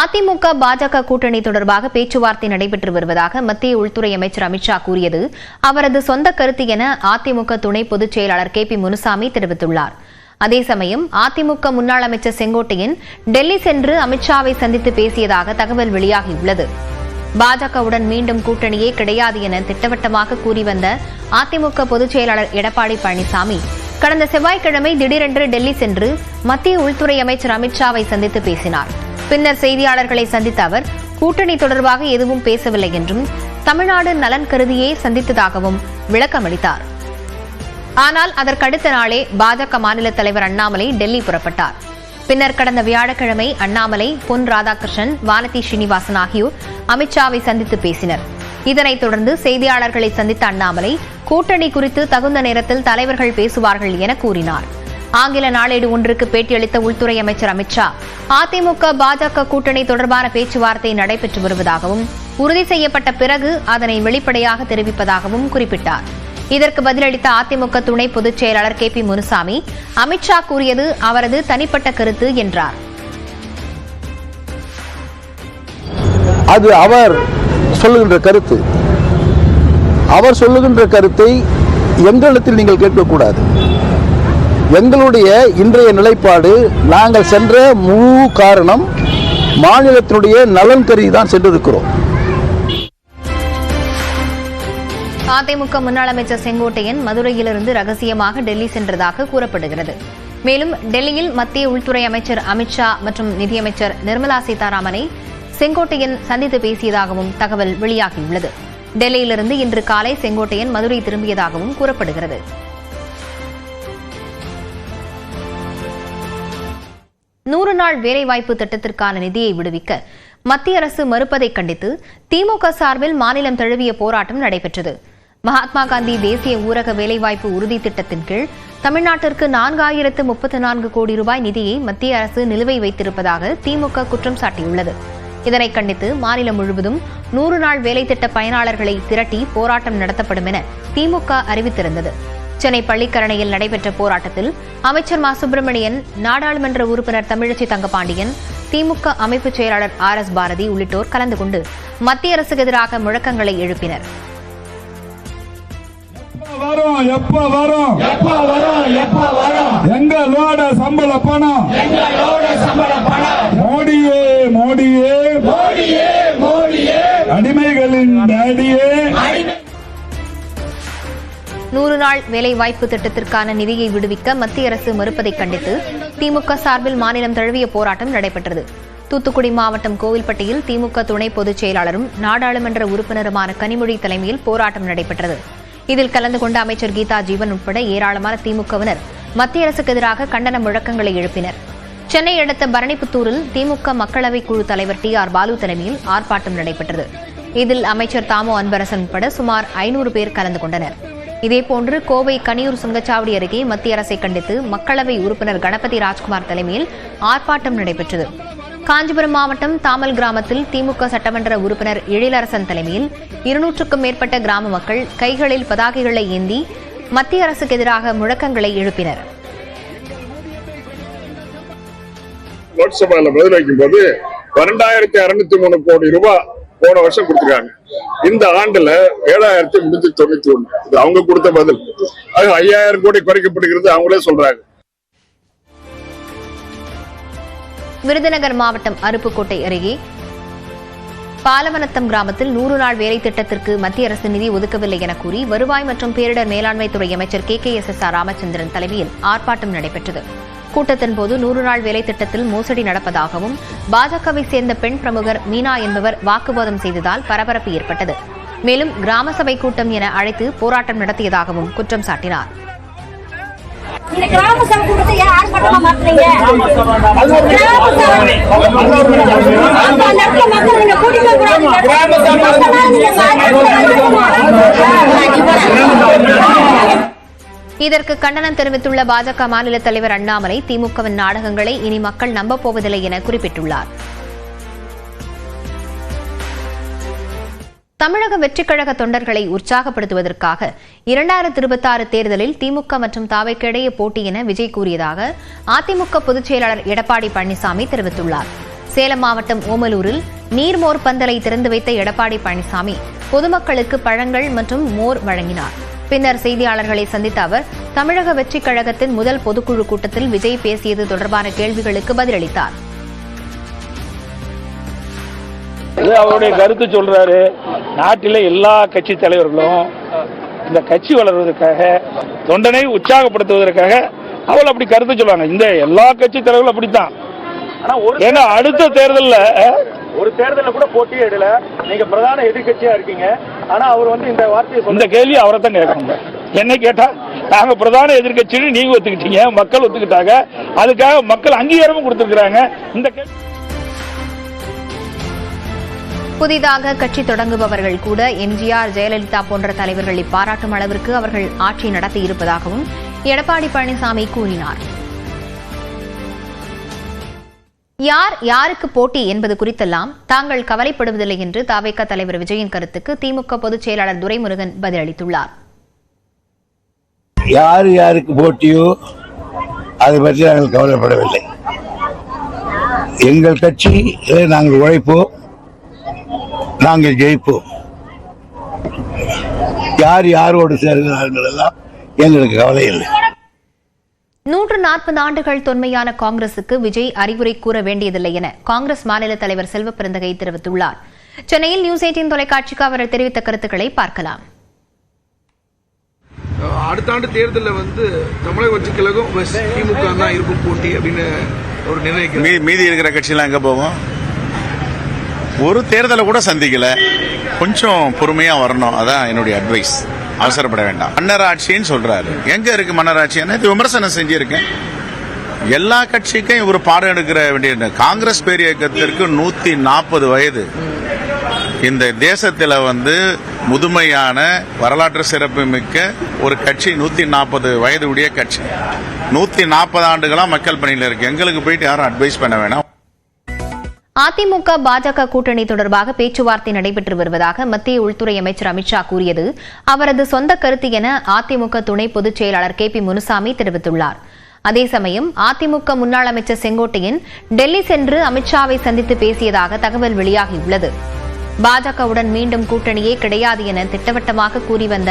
அதிமுக பாஜக கூட்டணி தொடர்பாக பேச்சுவார்த்தை நடைபெற்று வருவதாக மத்திய உள்துறை அமைச்சர் அமித்ஷா கூறியது அவரது சொந்த கருத்து என அதிமுக துணை பொதுச் செயலாளர் KP முனுசாமி தெரிவித்துள்ளார். அதே சமயம் அதிமுக முன்னாள் அமைச்சர் செங்கோட்டையன் டெல்லி சென்று அமித்ஷாவை சந்தித்து பேசியதாக தகவல் வெளியாகியுள்ளது. பாஜகவுடன் மீண்டும் கூட்டணியே கிடையாது என திட்டவட்டமாக கூறி வந்த அதிமுக பொதுச் செயலாளர் எடப்பாடி பழனிசாமி கடந்த செவ்வாய்க்கிழமை திடீரென்று டெல்லி சென்று மத்திய உள்துறை அமைச்சர் அமித்ஷாவை சந்தித்து பேசினார். பின்னர் செய்தியாளர்களை சந்தித்த அவர் கூட்டணி தொடர்பாக எதுவும் பேசவில்லை என்றும் தமிழ்நாடு நலன் கருதியே சந்தித்ததாகவும் விளக்கமளித்தார். ஆனால் அதற்கடுத்த நாளே பாஜக மாநில தலைவர் அண்ணாமலை டெல்லி புறப்பட்டார். பின்னர் கடந்த வியாழக்கிழமை அண்ணாமலை, பொன் ராதாகிருஷ்ணன், வானதி ஸ்ரீனிவாசன் ஆகியோர் அமித்ஷாவை சந்தித்து பேசினர். இதனைத் தொடர்ந்து செய்தியாளர்களை சந்தித்த அண்ணாமலை கூட்டணி குறித்து தகுந்த நேரத்தில் தலைவர்கள் பேசுவார்கள் என கூறினார். ஆங்கில நாளேடு ஒன்றுக்கு பேட்டியளித்த உள்துறை அமைச்சர் அமித்ஷா அதிமுக பாஜக கூட்டணி தொடர்பான பேச்சுவார்த்தை நடைபெற்று வருவதாகவும் உறுதி செய்யப்பட்ட பிறகு அதனை வெளிப்படையாக தெரிவிப்பதாகவும் குறிப்பிட்டார். இதற்கு பதிலளித்த அதிமுக துணை பொதுச் செயலாளர் KP முனுசாமி அமித்ஷா கூறியது அவரது தனிப்பட்ட கருத்து என்றார். அது அவர் சொல்லுகின்ற கருத்து. அவர் சொல்லுகின்ற கருத்தை எங்களிடத்தில் நீங்கள் கேட்கக்கூடாது. எங்களுடைய இன்றைய நிலைப்பாடு, நாங்கள் சென்ற முழு காரணம் மாநிலத்தினுடைய நலன் கருதி தான் சென்றிருக்கிறோம். அதிமுக முன்னாள் அமைச்சர் செங்கோட்டையன் மதுரையிலிருந்து ரகசியமாக டெல்லி சென்றதாக கூறப்படுகிறது. மேலும் டெல்லியில் மத்திய உள்துறை அமைச்சர் அமித்ஷா மற்றும் நிதியமைச்சர் நிர்மலா சீதாராமனை செங்கோட்டையன் சந்தித்து பேசியதாகவும் தகவல் வெளியாகியுள்ளது. டெல்லியிலிருந்து இன்று காலை செங்கோட்டையன் மதுரை திரும்பியதாகவும் கூறப்படுகிறது. நூறு நாள் வேலைவாய்ப்பு திட்டத்திற்கான நிதியை விடுவிக்க மத்திய அரசு மறுப்பதை கண்டித்து திமுக சார்பில் மாநிலம் தழுவிய போராட்டம் நடைபெற்றது. மகாத்மா காந்தி தேசிய ஊரக வேலைவாய்ப்பு உறுதி திட்டத்தின் கீழ் தமிழ்நாட்டிற்கு 4034 கோடி ரூபாய் நிதியை மத்திய அரசு நிலுவை வைத்திருப்பதாக திமுக குற்றம் சாட்டியுள்ளது. இதனை கண்டித்து மாநிலம் முழுவதும் 100 நாள் வேலை திட்ட பயனாளர்களை திரட்டி போராட்டம் நடத்தப்படும் என திமுக அறிவித்திருந்தது. சென்னை பள்ளிக்கரணையில் நடைபெற்ற போராட்டத்தில் அமைச்சர் மா சுப்பிரமணியன், நாடாளுமன்ற உறுப்பினர் தமிழச்சி தங்கபாண்டியன், திமுக அமைப்பு செயலாளர் RS பாரதி உள்ளிட்டோர் கலந்து கொண்டு மத்திய அரசுக்கு எதிராக முழக்கங்களை எழுப்பினர். எங்களோட சம்பள பணம், மோடியே மோடியே அடிமைகளின் டேடியே. 100 நாள் வேலைவாய்ப்பு திட்டத்திற்கான நிதியை விடுவிக்க மத்திய அரசு மறுப்பதை கண்டித்து திமுக சார்பில் மாநிலம் தழுவிய போராட்டம் நடைபெற்றது. தூத்துக்குடி மாவட்டம் கோவில்பட்டியில் திமுக துணை பொதுச் செயலாளரும் நாடாளுமன்ற உறுப்பினருமான கனிமொழி தலைமையில் போராட்டம் நடைபெற்றது. இதில் கலந்து கொண்ட அமைச்சர் கீதா ஜீவன் உட்பட ஏராளமான திமுகவினர் மத்திய அரசுக்கு எதிராக கண்டன முழக்கங்களை எழுப்பினர். சென்னை அடுத்த பரணிப்புத்தூரில் திமுக மக்களவைக் குழு தலைவர் TR பாலு தலைமையில் ஆர்ப்பாட்டம் நடைபெற்றது. இதில் அமைச்சர் தாமோ அன்பரசன் உட்பட சுமார் 500 பேர் கலந்து கொண்டனர். இதேபோன்று கோவை கனியூர் சுங்கச்சாவடி அருகே மத்திய அரசை கண்டித்து மக்களவை உறுப்பினர் கணபதி ராஜ்குமார் தலைமையில் ஆர்ப்பாட்டம் நடைபெற்றது. காஞ்சிபுரம் மாவட்டம் தாமல் கிராமத்தில் திமுக சட்டமன்ற உறுப்பினர் எழிலரசன் தலைமையில் 200க்கும் மேற்பட்ட கிராம மக்கள் கைகளில் பதாகைகளை ஏந்தி மத்திய அரசுக்கு எதிராக முழக்கங்களை எழுப்பினர். லோக்சபாவில் பதில் வைக்கும் போது 2603 கோடி ரூபாய் போன வருஷம் கொடுத்துருக்காங்க. இந்த ஆண்டுல 7391. இது அவங்க கொடுத்த பதில். அது 5000 கோடி குறைக்கப்படுகிறது அவங்களே சொல்றாங்க. விருதுநகர் மாவட்டம் அருப்புக்கோட்டை அருகே பாலவனத்தம் கிராமத்தில் 100 நாள் வேலை திட்டத்திற்கு மத்திய அரசு நிதி ஒதுக்கவில்லை என கூறி வருவாய் மற்றும் பேரிடர் மேலாண்மைத்துறை அமைச்சர் KKSSR ராமச்சந்திரன் தலைமையில் ஆர்ப்பாட்டம் நடைபெற்றது. கூட்டத்தின் போது 100 நாள் வேலை திட்டத்தில் மோசடி நடப்பதாகவும் பாஜகவை சேர்ந்த பெண் பிரமுகர் மீனா என்பவர் வாக்குவாதம் செய்ததால் பரபரப்பு ஏற்பட்டது. மேலும் கிராம சபை கூட்டம் என அழைத்து போராட்டம் நடத்தியதாகவும் குற்றம் சாட்டினார். இதற்கு கண்டனம் தெரிவித்துள்ள பாஜக மாநில தலைவர் அண்ணாமலை திமுகவின் நாடகங்களை இனி மக்கள் நம்பப்போவதில்லை என குறிப்பிட்டுள்ளார். தமிழக வெற்றிக் கழக தொண்டர்களை உற்சாகப்படுத்துவதற்காக 2026 தேர்தலில் திமுக மற்றும் தாவேக்கு இடையே போட்டி என விஜய் கூறியதாக அதிமுக பொதுச் செயலாளர் எடப்பாடி பழனிசாமி தெரிவித்துள்ளார். சேலம் மாவட்டம் ஓமலூரில் நீர்மோர் பந்தலை திறந்து வைத்த எடப்பாடி பழனிசாமி பொதுமக்களுக்கு பழங்கள் மற்றும் மோர் வழங்கினார். பின்னர் செய்தியாளர்களை சந்தித்த அவர் தமிழக வெற்றிக் கழகத்தின் முதல் பொதுக்குழு கூட்டத்தில் விஜய் பேசியது தொடர்பான கேள்விகளுக்கு பதிலளித்தார். அவருடைய கருத்து சொல்றாரு. நாட்டில எல்லா கட்சி தலைவர்களும் இந்த கட்சி வளர்வதற்காக, தொண்டனை உற்சாகப்படுத்துவதற்காக அவள் அப்படி கருத்து சொல்லுவாங்க. இந்த எல்லா கட்சி தலைவர்களும் அப்படித்தான். ஏன்னா அடுத்த தேர்தலில் கூட போட்டியே இடல. நீங்க பிரதான எதிர்கட்சியா இருக்கீங்க. ஆனா அவர் இந்த வார்த்தையை இந்த கேள்வி அவரை தான் கேட்கணும். என்ன கேட்டா, நாங்க பிரதான எதிர்கட்சின்னு நீங்க ஒத்துக்கிட்டீங்க, மக்கள் ஒத்துக்கிட்டாங்க, அதுக்காக மக்கள் அங்கீகாரமும் கொடுத்திருக்கிறாங்க. இந்த கேள்வி புதிதாக கட்சி தொடங்குபவர்கள் கூட எம்ஜிஆர், ஜெயலலிதா போன்ற தலைவர்களை பாராட்டும் அளவிற்கு அவர்கள் ஆட்சி நடத்தியிருப்பதாகவும் எடப்பாடி பழனிசாமி கூறினார். யார் யாருக்கு போட்டி என்பது குறித்தெல்லாம் தாங்கள் கவலைப்படுவதில்லை என்று தவேக தலைவர் விஜயின் கருத்துக்கு திமுக பொதுச் செயலாளர் துரைமுருகன் பதிலளித்துள்ளார். யார் யாருக்கு போட்டியோ அதை பற்றி நாங்கள் கவலைப்படவில்லை. எங்கள் கட்சி நாங்கள் உழைப்போம், நாங்கள் ஜெயிப்போம். யார் யாரோடு சேர்கிறார்கள் எல்லாம் எங்களுக்கு கவலை இல்லை. 140 ஆண்டுகள் தொன்மையான காங்கிரசுக்கு விஜய் அறிவுரை கூற வேண்டியதில்லை என காங்கிரஸ் மாநில தலைவர் செல்வ பெருந்தகை தெரிவித்துள்ளார். சென்னையில் நியூஸ் 18 தொலைக்காட்சிக்கு அவர் தெரிவித்த கருத்துக்களை பார்க்கலாம். அடுத்த ஆண்டு தேர்தலில் தமிழக வெற்றிக் கழகம் திமுக தான் இருக்கும் போட்டி அப்படின்னு ஒரு நிர்ணயிக்க மீதி இருக்கிற கட்சியெல்லாம் எங்க போகும்? ஒரு தேர்தலை கூட சந்திக்கல. கொஞ்சம் பொறுமையா வரணும். அதான் என்னுடைய அட்வைஸ். அவசரப்பட வேண்டாம். மன்னராட்சின்னு சொல்றாரு. எங்க இருக்கு மன்னராட்சி? விமர்சனம் செஞ்சிருக்கேன். எல்லா கட்சிக்கும் இவர் பாடம் எடுக்கிற வேண்டிய காங்கிரஸ் பேர் இயக்கத்திற்கு 140 வயது. இந்த தேசத்தில் முதுமையான வரலாற்று சிறப்பு மிக்க ஒரு கட்சி, 140 வயது உடைய கட்சி. 140 ஆண்டுகளா மக்கள் பணியில் இருக்கு. எங்களுக்கு போயிட்டு யாரும் அட்வைஸ் பண்ண வேணாம். அதிமுக பாஜக கூட்டணி தொடர்பாக பேச்சுவார்த்தை நடைபெற்று வருவதாக மத்திய உள்துறை அமைச்சர் அமித்ஷா கூறியது அவரது சொந்த கருத்து என அதிமுக துணை பொதுச் செயலாளர் KP முனுசாமி தெரிவித்துள்ளார். அதே சமயம் அதிமுக முன்னாள் அமைச்சர் செங்கோட்டையன் டெல்லி சென்று அமித்ஷாவை சந்தித்து பேசியதாக தகவல் வெளியாகியுள்ளது. பாஜகவுடன் மீண்டும் கூட்டணியே கிடையாது என திட்டவட்டமாக கூறி வந்த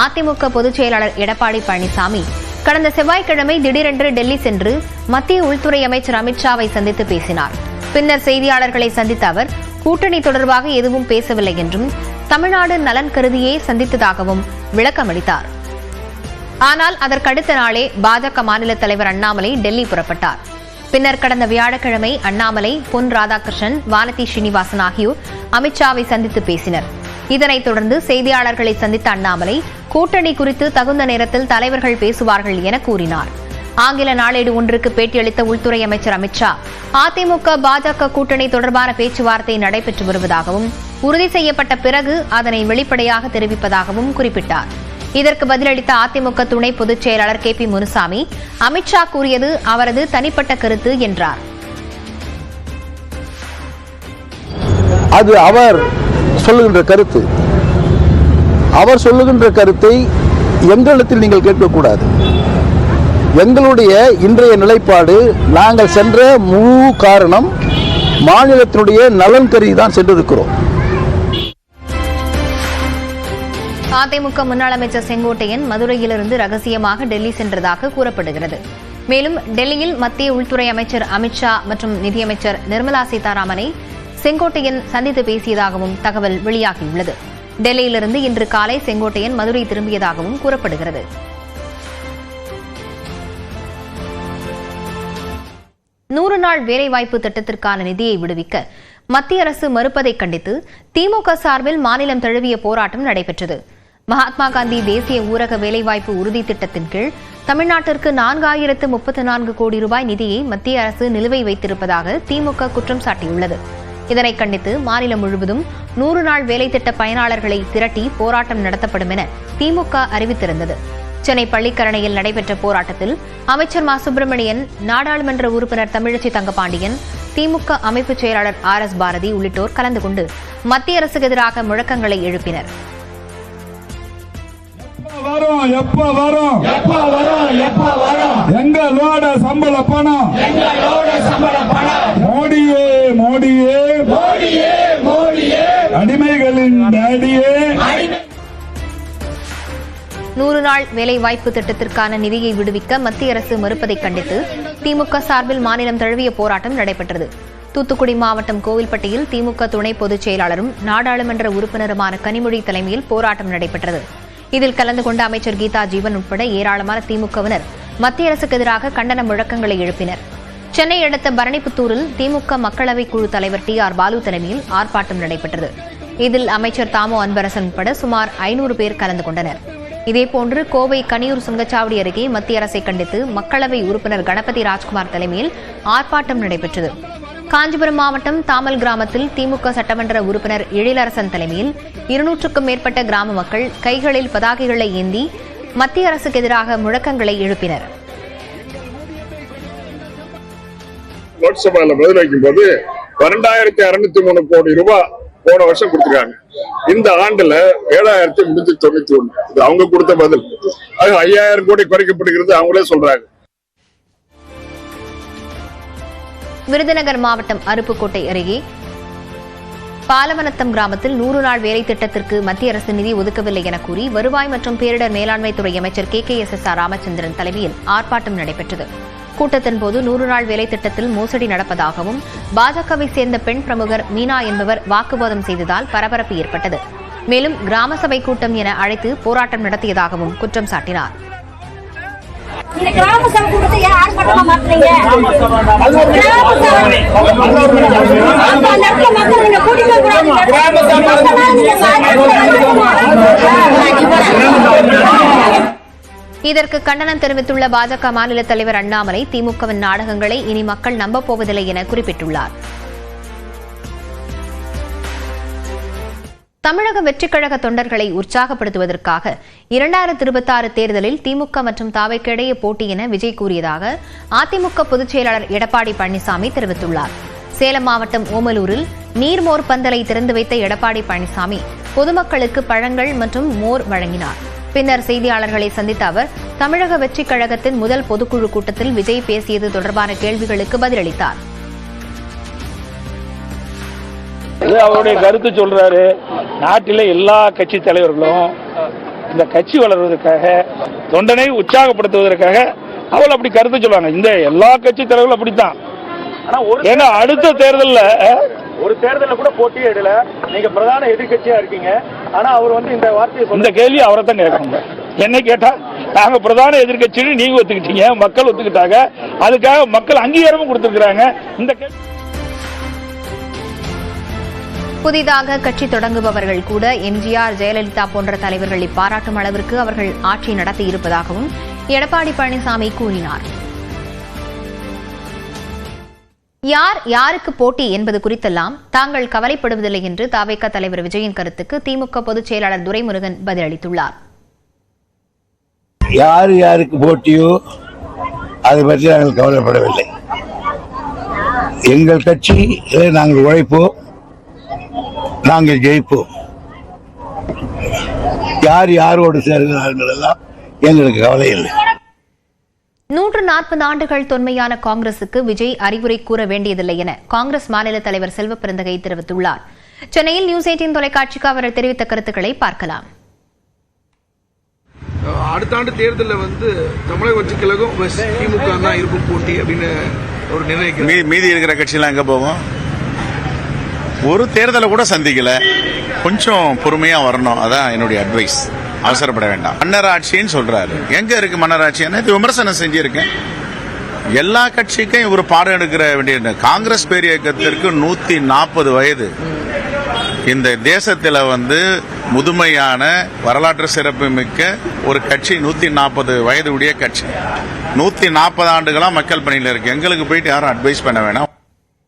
அதிமுக பொதுச் செயலாளர் எடப்பாடி பழனிசாமி கடந்த செவ்வாய்க்கிழமை திடீரென்று டெல்லி சென்று மத்திய உள்துறை அமைச்சர் அமித்ஷாவை சந்தித்து பேசினார். பின்னர் செய்தியாளர்களை சந்தித்த அவர் கூட்டணி தொடர்பாக எதுவும் பேசவில்லை என்றும் தமிழ்நாடு நலன் கருதியே சந்தித்ததாகவும் விளக்கமளித்தார். ஆனால் அதற்கடுத்த நாளே பாஜக மாநில தலைவர் அண்ணாமலை டெல்லி புறப்பட்டார். பின்னர் கடந்த வியாழக்கிழமை அண்ணாமலை, பொன் ராதாகிருஷ்ணன், வானதி ஸ்ரீனிவாசன் ஆகியோர் அமித்ஷாவை சந்தித்து பேசினர். இதனைத் தொடர்ந்து செய்தியாளர்களை சந்தித்த அண்ணாமலை கூட்டணி குறித்து தகுந்த நேரத்தில் தலைவர்கள் பேசுவார்கள் என கூறினார். ஆங்கில நாளேடு ஒன்றுக்கு பேட்டியளித்த உள்துறை அமைச்சர் அமித்ஷா அதிமுக பாஜக கூட்டணி தொடர்பான பேச்சுவார்த்தை நடைபெற்று வருவதாகவும் உறுதி செய்யப்பட்ட பிறகு அதனை வெளிப்படையாக தெரிவிப்பதாகவும் குறிப்பிட்டார். இதற்கு பதிலளித்த அதிமுக துணை பொதுச் செயலாளர் KP முனுசாமி அமித்ஷா கூறியது அவரது தனிப்பட்ட கருத்து என்றார். அது அவர் சொல்லுகின்ற கருத்து. அவர் சொல்லுகின்ற கருத்தை எங்களிடத்தில் நீங்கள் கேட்கக்கூடாது. எங்களுடைய இன்றைய நிலைப்பாடு, நாங்கள் சென்ற முழு காரணம் மாநிலத்தினுடைய நலன் கருதி தான் சென்றிருக்கிறோம். அதிமுக முன்னாள் அமைச்சர் செங்கோட்டையன் மதுரையிலிருந்து ரகசியமாக டெல்லி சென்றதாக கூறப்படுகிறது. மேலும் டெல்லியில் மத்திய உள்துறை அமைச்சர் அமித்ஷா மற்றும் நிதியமைச்சர் நிர்மலா சீதாராமனை செங்கோட்டையன் சந்தித்து பேசியதாகவும் தகவல் வெளியாகியுள்ளது. டெல்லியிலிருந்து இன்று காலை செங்கோட்டையன் மதுரை திரும்பியதாகவும் கூறப்படுகிறது. நூறு நாள் வேலைவாய்ப்பு திட்டத்திற்கான நிதியை விடுவிக்க மத்திய அரசு மறுப்பதை கண்டித்து திமுக சார்பில் மாநிலம் தழுவிய போராட்டம் நடைபெற்றது. மகாத்மா காந்தி தேசிய ஊரக வேலைவாய்ப்பு உறுதி திட்டத்தின் கீழ் தமிழ்நாட்டிற்கு 4034 கோடி ரூபாய் நிதியை மத்திய அரசு நிலுவை வைத்திருப்பதாக திமுக குற்றம் சாட்டியுள்ளது. இதனை கண்டித்து மாநிலம் முழுவதும் 100 நாள் வேலை திட்ட பயனாளர்களை திரட்டி போராட்டம் நடத்தப்படும் என திமுக அறிவித்திருந்தது. சென்னை பள்ளிக்கரணையில் நடைபெற்ற போராட்டத்தில் அமைச்சர் மா சுப்பிரமணியன், நாடாளுமன்ற உறுப்பினர் தமிழச்சி தங்கபாண்டியன், திமுக அமைப்பு செயலாளர் RS பாரதி உள்ளிட்டோர் கலந்து கொண்டு மத்திய அரசுக்கு எதிராக முழக்கங்களை எழுப்பினர். எங்களோட சம்பள பணம் மோடியே மோடியே அடிமைகளின் டேடியே 100 நாள் வேலைவாய்ப்பு திட்டத்திற்கான நிதியை விடுவிக்க மத்திய அரசு மறுப்பதை கண்டித்து திமுக சார்பில் மாநிலம் தழுவிய போராட்டம் நடைபெற்றது. தூத்துக்குடி மாவட்டம் கோவில்பட்டியில் திமுக துணை பொதுச் செயலாளரும் நாடாளுமன்ற உறுப்பினருமான கனிமொழி தலைமையில் போராட்டம் நடைபெற்றது. இதில் கலந்து கொண்ட அமைச்சர் கீதா ஜீவன் உட்பட ஏராளமான திமுகவினர் மத்திய அரசுக்கு எதிராக கண்டன முழக்கங்களை எழுப்பினர். சென்னை அடுத்த பரணிப்புத்தூரில் திமுக மக்களவை குழு தலைவர் TR பாலு தலைமையில் ஆர்ப்பாட்டம் நடைபெற்றது. இதில் அமைச்சர் தாமோ அன்பரசன் உட்பட சுமார் 500 பேர் கலந்து கொண்டனர். இதேபோன்று கோவை கனியூர் சுங்கச்சாவடி அருகே மத்திய அரசை கண்டித்து மக்களவை உறுப்பினர் கணபதி ராஜ்குமார் தலைமையில் ஆர்ப்பாட்டம் நடைபெற்றது. காஞ்சிபுரம் மாவட்டம் தாமல் கிராமத்தில் திமுக சட்டமன்ற உறுப்பினர் எழிலரசன் தலைமையில் 200க்கும் மேற்பட்ட கிராம மக்கள் கைகளில் பதாகைகளை ஏந்தி மத்திய அரசுக்கு எதிராக முழக்கங்களை எழுப்பினர். லோக்சபால பதில் வைக்கும் போது 2603 கோடி ரூபாய் போன வருஷம் கொடுத்துருக்காங்க. இந்த ஆண்டுல 7391. இது அவங்க கொடுத்த பதில். அது 5000 கோடி குறைக்கப்படுகிறது அவங்களே சொல்றாங்க. விருதுநகர் மாவட்டம் அருப்புக்கோட்டை அருகே பாலவனத்தம் கிராமத்தில் 100 நாள் வேலை திட்டத்திற்கு மத்திய அரசு நிதி ஒதுக்கவில்லை என கூறி வருவாய் மற்றும் பேரிடர் மேலாண்மைத்துறை அமைச்சர் KKSSR ராமச்சந்திரன் தலைமையில் ஆர்ப்பாட்டம் நடைபெற்றது. கூட்டத்தின் போது 100 நாள் வேலை திட்டத்தில் மோசடி நடப்பதாகவும் பாஜகவை சேர்ந்த பெண் பிரமுகர் மீனா என்பவர் வாக்குவாதம் செய்ததால் பரபரப்பு ஏற்பட்டது. மேலும் கிராம சபை கூட்டம் என அழைத்து போராட்டம் நடத்தியதாகவும் குற்றம் சாட்டினார். இந்த கிராம சபை கூட்டத்தை ஏன் ஆர்ப்பாட்டமா மாத்துறீங்க? இதற்கு கண்டனம் தெரிவித்துள்ள பாஜக மாநில தலைவர் அண்ணாமலை திமுகவின் நாடகங்களை இனி மக்கள் நம்பப் போவதில்லை என குறிப்பிட்டுள்ளார். தமிழக வெற்றிக் கழக தொண்டர்களை உற்சாகப்படுத்துவதற்காக 2026 தேர்தலில் திமுக மற்றும் தாவேக்கு இடையே போட்டி என விஜய் கூறியதாக அதிமுக பொதுச் செயலாளர் எடப்பாடி பழனிசாமி தெரிவித்துள்ளார். சேலம் மாவட்டம் ஓமலூரில் நீர்மோர் பந்தலை திறந்து வைத்த எடப்பாடி பழனிசாமி பொதுமக்களுக்கு பழங்கள் மற்றும் மோர் வழங்கினார். பின்னர் செய்தியாளர்களை சந்தித்த அவர் தமிழக வெற்றிக் கழகத்தின் முதல் பொதுக்குழு கூட்டத்தில் விஜய் பேசியது தொடர்பான கேள்விகளுக்கு பதிலளித்தார். அவருடைய கருத்து சொல்றாரு. நாட்டில எல்லா கட்சி தலைவர்களும் இந்த கட்சி வளர்வதற்காக தொண்டனை உற்சாகப்படுத்துவதற்காக அவள் அப்படி கருத்து சொல்லுவாங்க. இந்த எல்லா கட்சி தலைவர்களும் அப்படித்தான். ஏன்னா அடுத்த தேர்தலில் ஒரு தேர்தலில் கூட போட்டியே இடல. நீங்க பிரதான எதிர்கட்சியா இருக்கீங்க. ஆனா அவர் இந்த வார்த்தையை இந்த கேள்வி அவரை தான் கேட்கணும். என்ன கேட்டா நாங்க பிரதான எதிர்கட்சின்னு நீங்க ஒத்துக்கிட்டீங்க, மக்கள் ஒத்துக்கிட்டாங்க, அதுக்காக மக்கள் அங்கீகாரமும் கொடுத்திருக்கிறாங்க. இந்த புதிதாக கட்சி தொடங்குபவர்கள் கூட எம்ஜிஆர், ஜெயலலிதா போன்ற தலைவர்களை பாராட்டும் அளவிற்கு அவர்கள் ஆட்சி நடத்தியிருப்பதாகவும் எடப்பாடி பழனிசாமி கூறினார். யார் யாருக்கு போட்டி என்பது குறித்தெல்லாம் தாங்கள் கவலைப்படுவதில்லை என்று தாவேக தலைவர் விஜயின் கருத்துக்கு திமுக பொதுச் செயலாளர் துரைமுருகன் பதிலளித்துள்ளார். யார் யாருக்கு போட்டியோ அதை பற்றி நாங்கள் கவலைப்படவில்லை. எங்கள் கட்சி நாங்கள் உழைப்போம், நாங்கள் ஜெயிப்போம். யார் யாரோடு சேர்கிறார்கள் எல்லாம் எங்களுக்கு கவலை இல்லை. 140 ஆண்டுகள் தொன்மையான காங்கிரசுக்கு விஜய் அறிவுரை கூற வேண்டியதில்லை என காங்கிரஸ் மாநில தலைவர் செல்வ பெருந்தகை தெரிவித்துள்ளார். சென்னையில் நியூஸ் 18 தொலைக்காட்சிக்கு அவர் தெரிவித்த கருத்துக்களை பார்க்கலாம். அடுத்த ஆண்டு தேர்தலில் தமிழக வெற்றிக் கழகம் திமுக தான் இருக்கும் போட்டி அப்படின்னு ஒரு நிர்ணயிக்க மீதி இருக்கிற கட்சியெல்லாம் எங்க போவோம்? ஒரு தேர்தலை கூட சந்திக்கல. கொஞ்சம் பொறுமையா வரணும். அதான் என்னுடைய அட்வைஸ். அவசரப்பட வேண்டாம். மன்னர் ஆட்சின்னு சொல்றாரு. எங்க இருக்கு மன்னர் ஆட்சி? விமர்சனம் செஞ்சிருக்கேன். எல்லா கட்சிக்கும் இவர் பாடம் எடுக்கிற வேண்டிய காங்கிரஸ் பேர் இயக்கத்திற்கு 140 வயது. இந்த தேசத்தில் முதுமையான வரலாற்று சிறப்பு மிக்க ஒரு கட்சி 140 வயது உடைய கட்சி. 140 ஆண்டுகளா மக்கள் பணியில் இருக்கு. எங்களுக்கு போயிட்டு யாரும் அட்வைஸ் பண்ண வேணாம்.